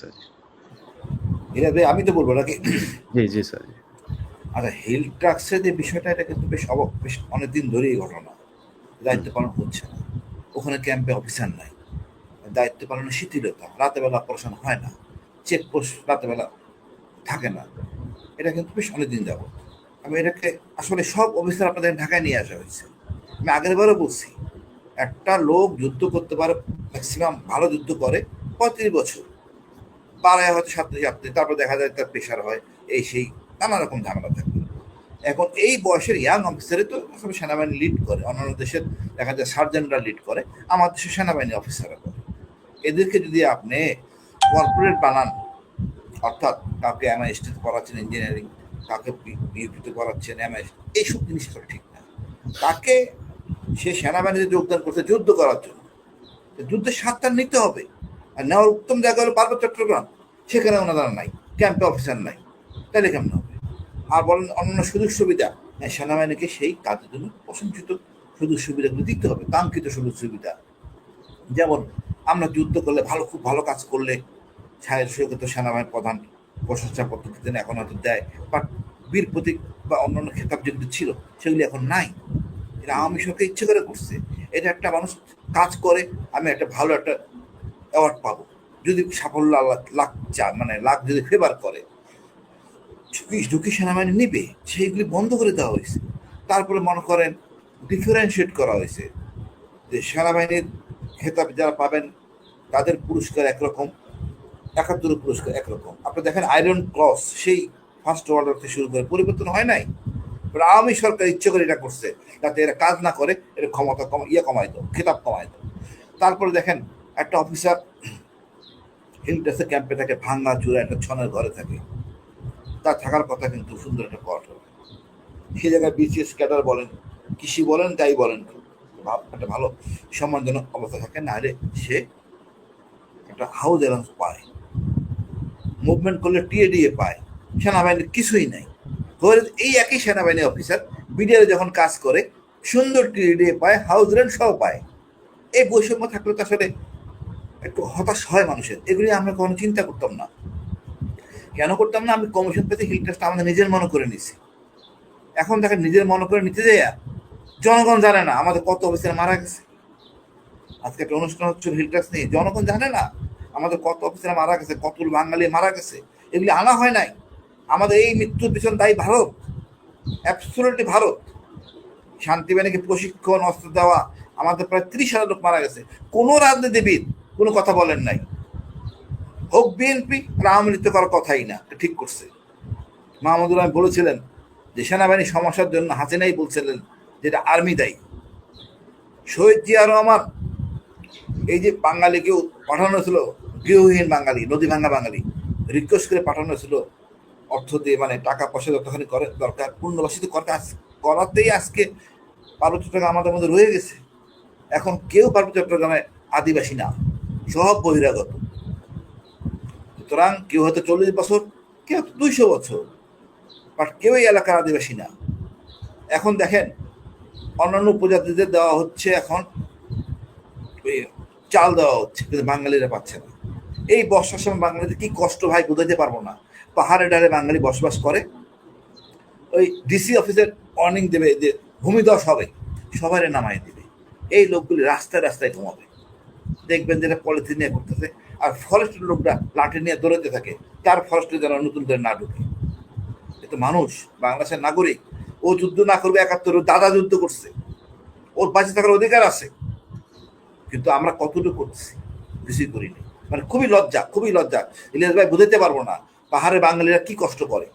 Sir. এটা আমি তো বলবো নাকি? জি, জি স্যার। আচ্ছা, হিল ট্রাক্সের যে বিষয়টা, এটা কিন্তু বেশ অনেকদিন ধরেই ঘটনা। হুম, দায়িত্ব পালন হচ্ছে না। ওখানে ক্যাম্পে অফিসার নাই, দায়িত্ব পালনের শিথিলতা, রাতে বেলা অপারেশন হয় না, চেকপোস্ট রাতে বেলা থাকে না। এটা কিন্তু বেশ অনেকদিন যাব। আমি এটাকে আসলে সব অফিসার আপনাদের ঢাকায় নিয়ে আসা হয়েছে। আমি আগের বারও বলছি, একটা লোক যুদ্ধ করতে পারে, ম্যাক্সিমাম ভালো যুদ্ধ করে 35 বছর, পাড়ায় হয়তো সাথে সাথে, তারপর দেখা যায় তার প্রেশার হয়, এই সেই নানা রকম ঝামেলা থাকে। এখন এই বয়সের ইয়াং অফিসারে তো আসলে সেনাবাহিনী লিড করে, অন্যান্য দেশের দেখা যায় সার্জেন্টরা লিড করে, আমার দেশের সেনাবাহিনী অফিসাররা করে। এদেরকে যদি আপনি কর্পোরেট বানান, অর্থাৎ কাউকে এমআইএসটি করাচ্ছেন ইঞ্জিনিয়ারিং, কাউকে বিউপিতে করাচ্ছেন এমআইএস, এইসব জিনিস আসলে ঠিক না। তাকে সে সেনাবাহিনীতে যোগদান করতে যুদ্ধ করার জন্য, যুদ্ধের স্বাদটা নিতে হবে। আর নেওয়ার উত্তম জায়গা হলো পার্বত্য চট্টগ্রাম, সেখানে ওনারা নাই, ক্যাম্পে অফিসার নাই, তাহলে কেমন হবে? আর বলেন অন্যান্য সুযোগ সুবিধা, হ্যাঁ, সেনাবাহিনীকে সেই কাজের জন্য প্রশংসিত সুযোগ সুবিধাগুলো দিতে হবে, কাঙ্ক্ষিত সুযোগ সুবিধা। যেমন আমরা যুদ্ধ করলে, খুব ভালো কাজ করলে সেক্ষেত্রে তো সেনাবাহিনীর প্রধান প্রশংসাপত্র দিতেন, এখন হয়তো দেয়, বাট বীর প্রতীক বা অন্যান্য খেতাব যেগুলো ছিল সেগুলি এখন নাই। এটা হুম, আওয়ামী সরকার ইচ্ছে করে করছে। এটা একটা মানুষ কাজ করে, আমি একটা ভালো একটা অ্যাওয়ার্ড পাবো, যদি সাফল্য আল্লাহ লাখ চান, মানে লাখ যদি ফেভার করে, ঝুঁকি ঝুঁকি সেনাবাহিনী নিবে, সেইগুলি বন্ধ করে দেওয়া হয়েছে। তারপরে মনে করেন ডিফারেন্সিয়েট করা হয়েছে, যে সেনাবাহিনীর খেতাব যারা পাবেন তাদের পুরস্কার একরকম, 71 পুরস্কার একরকম। আপনি দেখেন আয়রন ক্রস, সেই ফার্স্ট ওয়ার্ল্ড থেকে শুরু করে পরিবর্তন হয় নাই। আওয়ামী সরকার ইচ্ছে করে এটা করছে, যাতে এরা কাজ না করে, এর ক্ষমতা কমাই দাও, খেতাব কমাই দাও। তারপরে দেখেন একটা অফিসার হিলটেসে ক্যাম্পে থাকে, ভাঙ্গা চূড়া একটা ছনের ঘরে থাকে, তার থাকার কথা কিন্তু সুন্দর একটা কোয়ার্টার। সেই জায়গায় বিসিএস ক্যাডার বলেন, কৃষি বলেন, যাই বলেন, একটা ভালো সম্মানজনক অবস্থা থাকে, না হলে সে একটা হাউস অ্যালাউন্স পায়, মুভমেন্ট করলে টিএডিএ পায়। সেনাবাহিনীর কিছুই নাই। এই একই সেনাবাহিনী অফিসার বিডিআরে যখন কাজ করে, সুন্দর টিএডিএ পায়, হাউস রেন্ট সহ পায়। এই বৈষম্য থাকলে তো আসলে একটু হতাশ হয় মানুষের। এগুলি আমরা কখনো চিন্তা করতাম না। কেন করতাম না? আমি কমিশন পেতে হিল টেস্ট আমাদের নিজের মনে করে নিছি। এখন দেখেন, নিজের মনে করে নিতে যাইয়া জনগণ জানে না আমাদের কত অফিসার মারা গেছে। আজকে একটা অনুষ্ঠান হচ্ছে হিল টেস্ট নিয়ে, জনগণ জানে না আমাদের কত অফিসার মারা গেছে, কত বাঙালি মারা গেছে। এগুলি আনা হয় নাই। আমাদের এই মৃত্যুর পিছন দায়ী ভারত, অ্যাবসলিউটলি ভারত। শান্তিবাহিনীকে প্রশিক্ষণ, অস্ত্র দেওয়া, আমাদের প্রায় 30,000 লোক মারা গেছে। কোনো রাজনীতিবিদ কোনো কথা বলেন নাই। হোক বিএনপি আর আওয়ামী লীগ করার কথাই না, ঠিক করছে। মাহমুদুর রহমান বলেছিলেন যে সেনাবাহিনী সমস্যার জন্য হাসিনাই বলছিলেন যেটা আর্মি দায়ী। শহীদ জিয়া রহমান, এই যে বাঙালিকেও পাঠানো ছিল, গৃহহীন বাঙালি, নদী ভাঙ্গা বাঙালি, রিকোয়েস্ট করে পাঠানো ছিল অর্থ দিয়ে, মানে টাকা পয়সা যতখানি করে দরকার পুনর্বাসিত করাতেই আজকে পার্বত্য চট্টগ্রাম আমাদের মধ্যে রয়ে গেছে। এখন কেউ পার্বত্য চট্টগ্রামে আদিবাসী না, সব বহিরাগত। সুতরাং কেউ হয়তো 40 বছর, কেউ 200 বছর, বাট কেউ এই এলাকার আদিবাসী না। এখন দেখেন অন্যান্য উপজাতিদের দেওয়া হচ্ছে, এখন চাল দেওয়া হচ্ছে, কিন্তু বাঙালিরা পাচ্ছে না। এই বর্ষার সময় বাঙালিদের কি কষ্ট ভাই বোঝাতে পারবো না। পাহাড়ে ডালে বাঙালি বসবাস করে, ওই ডিসি অফিসের ওয়ার্নিং দেবে যে ভূমিধস হবে, সবাই নামাই দিবে। এই লোকগুলি রাস্তায় রাস্তায় ঘুমাবে, দেখবেন যেটা পলিথিন নিয়ে করতেছে। আর ফরেস্টের লোকরা লাঠি নিয়ে দৌড়াতে থাকে, তার ফরেস্টে যেন নতুন করে না ঢুকে। এ তো মানুষ, বাংলাদেশের নাগরিক। ও যুদ্ধ না করবে 71, দাদা যুদ্ধ করছে, ওর বাঁচে থাকার অধিকার আছে। কিন্তু আমরা কতটুকু করছি? কিছুই করিনি। মানে খুবই লজ্জা, খুবই লজ্জা। ইলিয়াস ভাই বুঝাইতে পারবো না পাহাড়ে বাঙালিরা কি কষ্ট করে।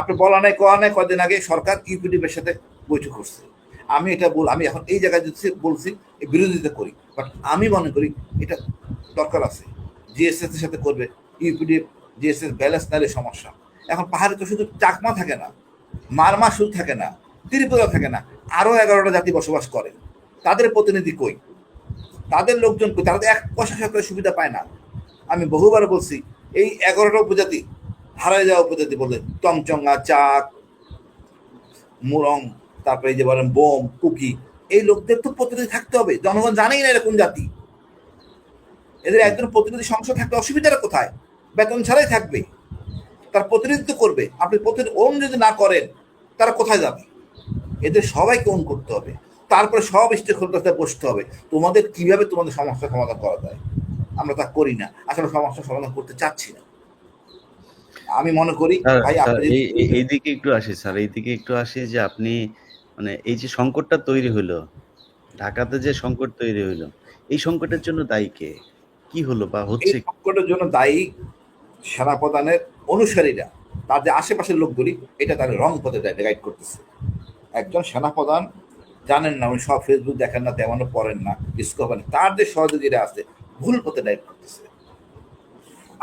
আপনি বলা নাই কওয়া নাই, কদিন আগে সরকার ইউপিডিপের সাথে বৈঠক করছে। আমি এখন এই জায়গায় বলছি, বিরোধিতা করি, বাট আমি মনে করি এটা দরকার আছে। জিএসএস এর সাথে করবে ইউপিডিএফ, জিএসএস ব্যালেন্স নালে সমস্যা। এখন পাহাড়ে তো শুধু চাকমা থাকে না, মারমা শুধু থাকে না, ত্রিপুরা থাকে না, আরো 11টা জাতি বসবাস করে। তাদের প্রতিনিধি কই? তাদের লোকজন কই? তারা তো 1 পয়সা সরকারের সুবিধা পায় না। আমি বহুবার বলছি, এই 11টা উপজাতি হারায় যাওয়া উপজাতি বলে, টংচঙ্গা, চাক, মুরং, তারপরে এই যে বলেন বোম, কুকি, এই লোকদের তো প্রতিনিধি থাকতে হবে। জনগণ জানেই না এরকম জাতি। এদের একজন প্রতিনিধি সংসদ থাকলে অসুবিধাটা কোথায়? বেতন ছাড়াই থাকবে, তার প্রতিনিধিত্ব করবে। আপনি ওন যদি না করেন তারা কোথায় যাবে? এদের সবাইকে ওন করতে হবে, তারপরে সব স্টেক হোল্ডারদের বসতে হবে তোমাদের কিভাবে তোমাদের সমস্যার সমাধান করা যায়। আমরা তা করি না, আসলে সমস্যার সমাধান করতে চাচ্ছি না। আমি মনে করি ভাই এইদিকে একটু আসি স্যার, এইদিকে একটু আসি যে আপনি মানে এই যে সংকটটা তৈরি হইলো, ঢাকাতে যে সংকট তৈরি হইলো, এই সংকটের জন্য দায়ী কে? কি হলো বা এই হচ্ছে? সংকটের জন্য দায়ী সেনাপ্রধানের অনুসারীরা, তার যে আশেপাশের লোকগুলি এটা তাদের রং পথে গাইড করতেছে। একজন সেনাপ্রধান জানেন না, উনি সব ফেসবুক দেখেন না, তেমনও পড়েন না, ডিসকভার, তার যে সহযোগীরা আছে ভুল পথে গাইড করতেছে।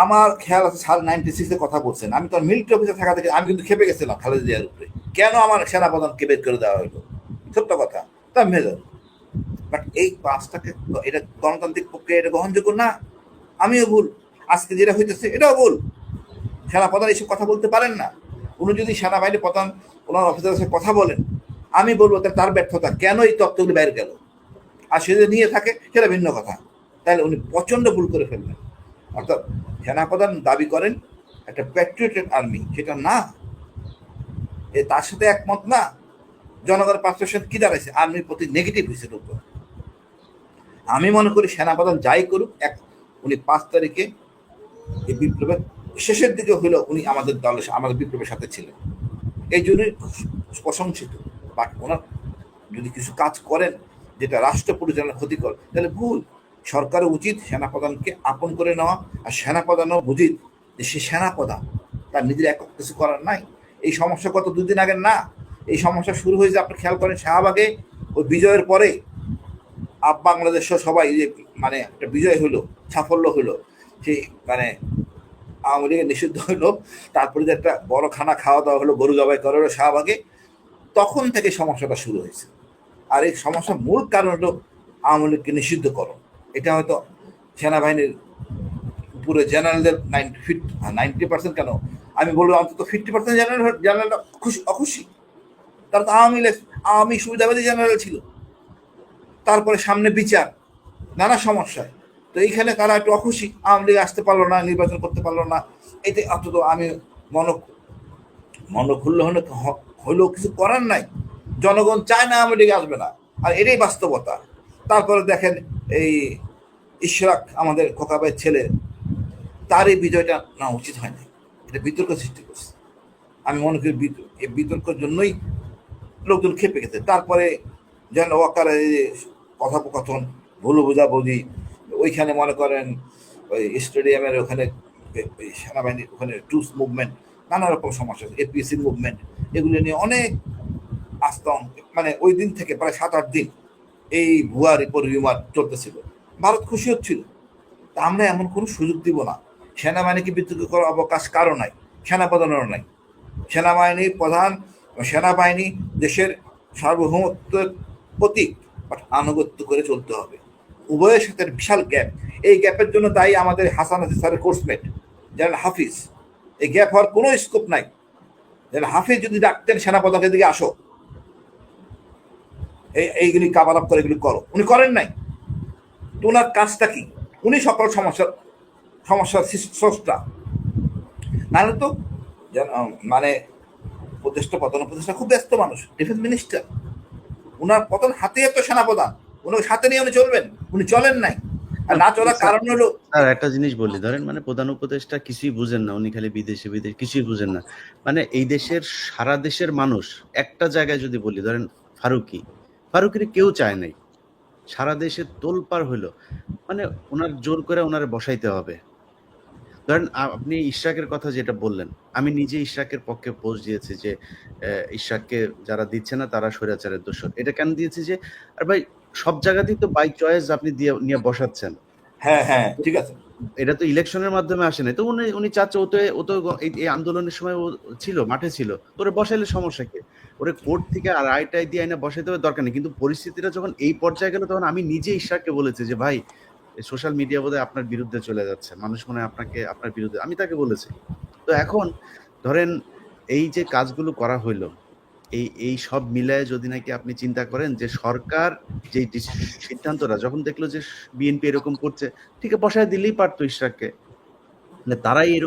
আমার খেয়াল আছে সাল 96-এ কথা বলছেন, আমি তো মিলিটারি অফিসে থাকা থেকে আমি কিন্তু খেপে গেছিলাম খালেদা জিয়ার উপরে, কেন আমার সেনাপ্রধানকে বের করে দেওয়া হলো, সত্য কথা, তা মেজর। বাট এই কাজটাকে, এটা গণতান্ত্রিক পক্ষে এটা গ্রহণযোগ্য না। আমিও ভুল, আজকে যেটা হইতেছে এটাও ভুল। সেনাপ্রধান এইসব কথা বলতে পারেন না। উনি যদি সেনাবাহিনী প্রধান ওনার অফিসারের সাথে কথা বলেন, আমি বলবো তার ব্যর্থতা, কেন এই তথ্যগুলি বাইরে গেল। আর সে যদি নিয়ে থাকে সেটা ভিন্ন কথা, তাহলে উনি প্রচন্ড ভুল করে ফেলবেন। অর্থাৎ সেনাপ্রধান দাবি করেন একটা প্যাট্রিয়টেড আর্মি, সেটা না, তার সাথে একমত না। জনগণের পার্সেপশন কি দাঁড়াইছে, আর্মির প্রতি নেগেটিভ হয়েছে লোক। আমি মনে করি সেনাপ্রধান যাই করুক, উনি 5 তারিখে এই বিপ্লবের শেষের দিকে হইল উনি আমাদের দলের, আমাদের বিপ্লবের সাথে ছিলেন, এই জন্যই প্রশংসিত। বাট ওনার যদি কিছু কাজ করেন যেটা রাষ্ট্র পরিচালনার ক্ষতিকর, তাহলে ভুল। সরকারের উচিত সেনাপ্রধানকে আপন করে নেওয়া, আর সেনাপ্রধানও উচিত যে সে সেনাপ্রধান, তার নিজের একক কিছু করার নাই। এই সমস্যা গত 2 দিন আগের না, এই সমস্যা শুরু হয়েছে আপনি খেয়াল করেন শাহবাগে ওই বিজয়ের পরে। বাংলাদেশ সবাই যে মানে একটা বিজয় হলো, সাফল্য হলো, সেই মানে আওয়ামী লীগের নিষিদ্ধ হলো, তারপরে যে একটা বড় খানা খাওয়া দাওয়া হলো, গরু জবাই করা হলো শাহবাগে, তখন থেকে সমস্যাটা শুরু হয়েছে। আর এই সমস্যার মূল কারণ হলো আওয়ামী লীগকে নিষিদ্ধ করো। এটা হয়তো সেনাবাহিনীর পুরো জেনারেলদের 90% কেন, আমি বলবো অন্তত 50% জেনারেলরা অখুশি। তারা তো আওয়ামী সুবিধাবাদী জেনারেল ছিল, তারপরে সামনে বিচার, নানা সমস্যায়। তো এইখানে তারা একটু অখুশি, আওয়ামী লীগ আসতে পারলো না, নির্বাচন করতে পারলো না। এতে অন্তত আমি মন খুললে হলেও কিছু করার নাই। জনগণ চায় না আওয়ামী লীগ আসবে না, আর এটাই বাস্তবতা। তারপরে দেখেন এই ইশরাক, আমাদের খোকাবাইয়ের ছেলে, তার এই বিজয়টা না উচিত হয় না, এটা বিতর্ক সৃষ্টি করছে। আমি মনে করি এই বিতর্কের জন্যই লোকজন খেপে গেছে। তারপরে যেন ওয়াকারের কথোপকথন, ভুল বোঝাবুঝি, ওইখানে মনে করেন ওই স্টেডিয়ামের ওখানে সেনাবাহিনীর ওখানে ট্রুস মুভমেন্ট, নানা রকম সমস্যা, এপিএসসি মুভমেন্ট, এগুলো নিয়ে অনেক আস্তং, মানে ওই দিন থেকে প্রায় 7-8 দিন এই ভুয়া রিউমার চলতেছিল। ভারত খুশি হচ্ছিল। তা আমরা এমন কোনো সুযোগ দিব না। সেনাবাহিনীকে বিতর্ক করার অবকাশ কারো নাই, সেনাপ্রধানেরও নাই। সেনাবাহিনী প্রধান, সেনাবাহিনী দেশের সার্বভৌমত্বের প্রতীক, বাট আনুগত্য করে চলতে হবে। উভয়ের সাথে বিশাল গ্যাপ। এই গ্যাপের জন্য দায়ী আমাদের হাসান হাসিন স্যারের কোর্সমেট জেনারেল হাফিজ। এই গ্যাপ হওয়ার কোনো স্কোপ নাই। জেনারেল হাফিজ যদি ডাকতেন সেনাপ্রধানের দিকে আসো, এইগুলি কাভার আপ করে এগুলি করো, উনি করেন নাই। তো ওনার কাজটা কি? উনি সকল সমস্যার স্রষ্টা। নাহলে তো মানে উপদেষ্টা, প্রধান উপদেষ্টা খুব ব্যস্ত মানুষ, ডিফেন্স মিনিস্টার, উনার প্রধান হাতে একটা সেনাপ্রধান, উনাকে সাথে নিয়ে উনি চলবেন, উনি চলেন নাই। আর না চলার কারণ হলো, স্যার একটা জিনিস বলি, ধরেন মানে প্রধান উপদেষ্টা কিছুই বুঝেন না, উনি খালি বিদেশে কিছুই বুঝেন না। মানে এই দেশের সারা দেশের মানুষ একটা জায়গায় যদি বলি, ধরেন ফারুকির কেউ চায় নাই, সারা দেশে তোলপাড় হইলো, মানে ওনার জোর করে ওনারে বসাইতে হবে। ধরেন আপনি ইশরাকের কথা যেটা বললেন, আমি নিজে ইশরাকের পক্ষে পোস্ট দিয়েছি যে ইশরাককে যারা দিচ্ছে না তারা স্বৈরাচারের দোষর। এটা কেন দিয়েছি যে, আর ভাই সব জায়গাতেই তো বাই চয়েস আপনি নিয়ে বসাচ্ছেন। হ্যাঁ হ্যাঁ ঠিক আছে, এটা তো ইলেকশনের মাধ্যমে আসে না। তো উনি চাচ্ছে ও তো এই আন্দোলনের সময় ও ছিল, মাঠে ছিল, তোরে বসাইলে সমস্যা কি? ওরে কোর্ট থেকে আর রায়টাই দিয়ে আইনা বসাইতে হবে, দরকার নেই। কিন্তু পরিস্থিতিটা যখন এই পর্যায়ে গেল, তখন আমি নিজে ইশরাককে বলেছি যে ভাই, সোশ্যাল মিডিয়া বোধহয় আপনার বিরুদ্ধে চলে যাচ্ছে, মানুষ মনে হয় আপনার বিরুদ্ধে, আমি তাকে বলেছি। তো এখন ধরেন এই যে কাজগুলো করা হইলো, এই সব মিলায় যদি নাকি আপনি চিন্তা করেন যে সরকার যে সিদ্ধান্তটা যখন দেখলো যে বিএনপি এরকম করছে, ঠিক আছে বসায় দিলেই পারতো ইশরাককে, তারাই এরকম